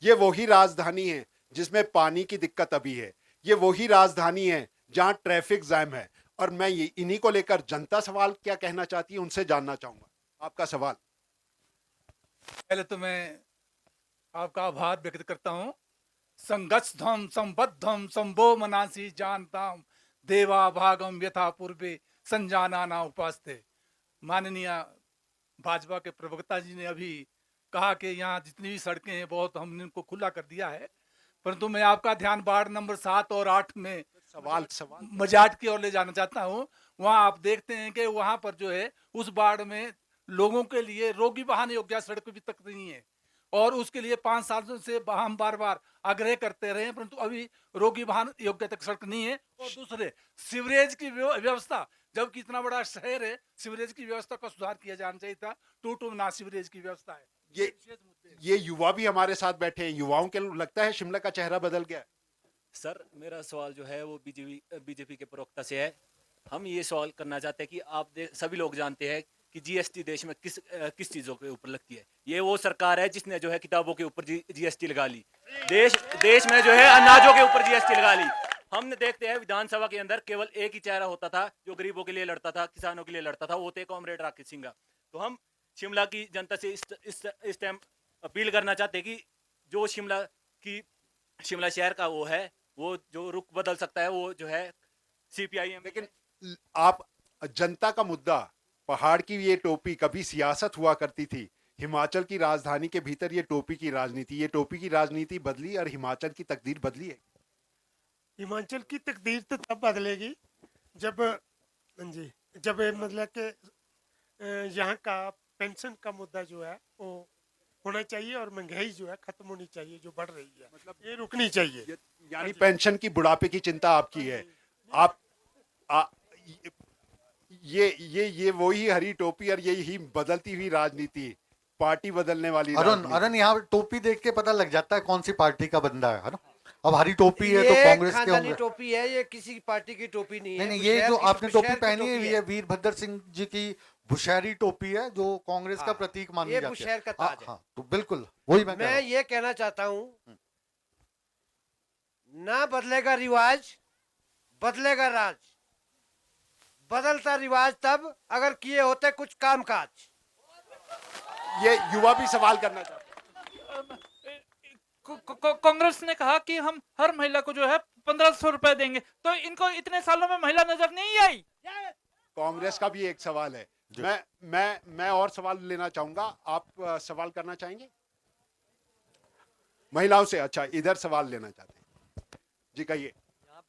ये वही राजधानी है जिसमें पानी की दिक्कत अभी है, ये वही राजधानी है जहां ट्रैफिक जैम है। और मैं ये इन्हीं को लेकर जनता सवाल क्या कहना चाहती है उनसे जानना चाहूंगा। आपका सवाल। पहले तो मैं आपका आभार व्यक्त करता हूँ। संगच्छध्वं संबद्धं संभो मनांसि जानताम देवा भागम यथा पूर्वे संजानाना उपास्ते। माननीय भाजपा के प्रवक्ता जी ने अभी कहा कि यहाँ जितनी भी सड़कें हैं बहुत हमने उनको खुला कर दिया है, परंतु मैं आपका ध्यान वार्ड नंबर 7 और 8 में सवाल सवाल मजाट की ओर ले जाना चाहता हूँ। वहाँ आप देखते हैं कि वहाँ पर जो है उस वार्ड में लोगों के लिए रोगी वाहन योग्य सड़क भी तक नहीं है, और उसके लिए 5 साल से हम बार बार आग्रह करते रहे, परंतु अभी रोगी वाहन योग्य तक सड़क नहीं है। और दूसरे सीवरेज की व्यवस्था, जबकि इतना बड़ा शहर है, सीवरेज की व्यवस्था का सुधार किया जाना चाहिए था। टू ना सीवरेज की व्यवस्था है। ये विशेष मुद्दे हैं। ये युवा भी हमारे साथ बैठे हैं, युवाओं के लगता है शिमला का चेहरा बदल गया है। सर मेरा सवाल जो है वो बीजेपी के प्रवक्ता से है। हम ये सवाल करना चाहते हैं कि सभी लोग जानते हैं कि जीएसटी देश में किस चीजों के ऊपर लगती है। ये वो सरकार है जिसने जो है किताबों के ऊपर जीएसटी लगा ली। देश में जो है अनाजों के ऊपर जीएसटी लगा ली। हमने देखते हैं विधानसभा के अंदर केवल एक ही चेहरा होता था जो गरीबों के लिए लड़ता था, किसानों के लिए लड़ता था, वो थे कॉमरेड राकेश सिंह। तो हम शिमला की जनता से इस टाइम अपील करना चाहते हैं कि जो शिमला शहर का वो है, वो जो रुख बदल सकता है वो जो है सीपीआईएम। लेकिन आप जनता का मुद्दा, पहाड़ की ये टोपी कभी सियासत हुआ करती थी, हिमाचल की राजधानी के भीतर ये टोपी की राजनीति, ये टोपी की राजनीति बदली और हिमाचल की तकदीर बदली है। हिमाचल की तकदीर तो तब बदलेगी जब जी जब मतलब कि यहाँ का पेंशन का मुद्दा जो है वो होना चाहिए, और महंगाई जो है खत्म होनी चाहिए जो बढ़ रही है, मतलब ये रुकनी चाहिए। यानी पेंशन की, बुढ़ापे की चिंता आपकी है। आप आ, ये वही हरी टोपी और यही बदलती हुई राजनीति, पार्टी बदलने वाली राजनीति। अरुण यहाँ टोपी देख के पता लग जाता है कौन सी पार्टी का बंदा है ना। अब हरी टोपी है तो कांग्रेस के खानदानी होंगे। टोपी है, ये किसी पार्टी की टोपी नहीं है। नहीं, ये जो आपने टोपी बुशहर की पहनी है टोपी ये वीरभद्र सिंह जी की बुशहरी टोपी है जो कांग्रेस का हाँ, प्रतीक मानी ये जाती है। बुशहर का ताज है। हाँ, तो बिल्कुल वही मैं कह रहा मैं हूं। ये कहना चाहता हूँ, ना बदलेगा रिवाज, बदलेगा राज। बदलता रिवाज तब अगर किए होते कुछ काम काज। ये युवा भी सवाल करना चाहते हैं। कांग्रेस ने कहा कि हम हर महिला को जो है 1500 रुपए देंगे, तो इनको इतने सालों में महिला नजर नहीं आई। कांग्रेस का भी एक सवाल है। मैं और सवाल लेना चाहूंगा। आप सवाल करना चाहेंगे महिलाओं से? अच्छा, इधर सवाल लेना चाहते हैं जी, कहिए।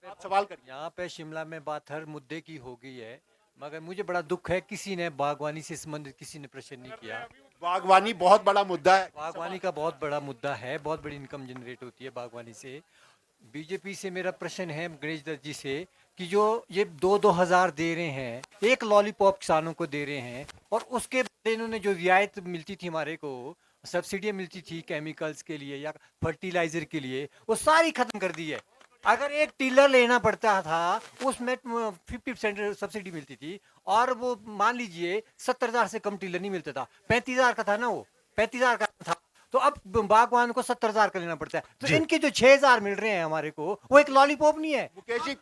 आप सवाल करिए। यहाँ पे शिमला में बात हर मुद्दे की हो गई है, मगर मुझे बड़ा दुख है किसी ने बागवानी से संबंधित किसी ने प्रश्न नहीं किया। बागवानी बहुत बड़ा मुद्दा है। बागवानी का बहुत बड़ा मुद्दा है, बहुत बड़ी इनकम जनरेट होती है बागवानी से। बीजेपी से मेरा प्रश्न है गणेश दत्त जी से कि जो ये 2-2 हज़ार दे रहे हैं, एक लॉलीपॉप किसानों को दे रहे हैं, और उसके बाद इन्होंने जो रियायत मिलती थी हमारे को, सब्सिडियाँ मिलती थी केमिकल्स के लिए या फर्टिलाइजर के लिए, वो सारी खत्म कर दी है। अगर एक टिलर लेना पड़ता था उसमें 50% सब्सिडी मिलती थी, और वो मान लीजिए 70,000 से कम टिलर नहीं मिलता था। 35,000 का था ना, वो 35,000 का था, तो अब बागवान को 70,000 का लेना पड़ता है। तो इनके जो 6,000 मिल रहे हैं हमारे को, वो एक लॉलीपॉप नहीं है। मुकेश जी,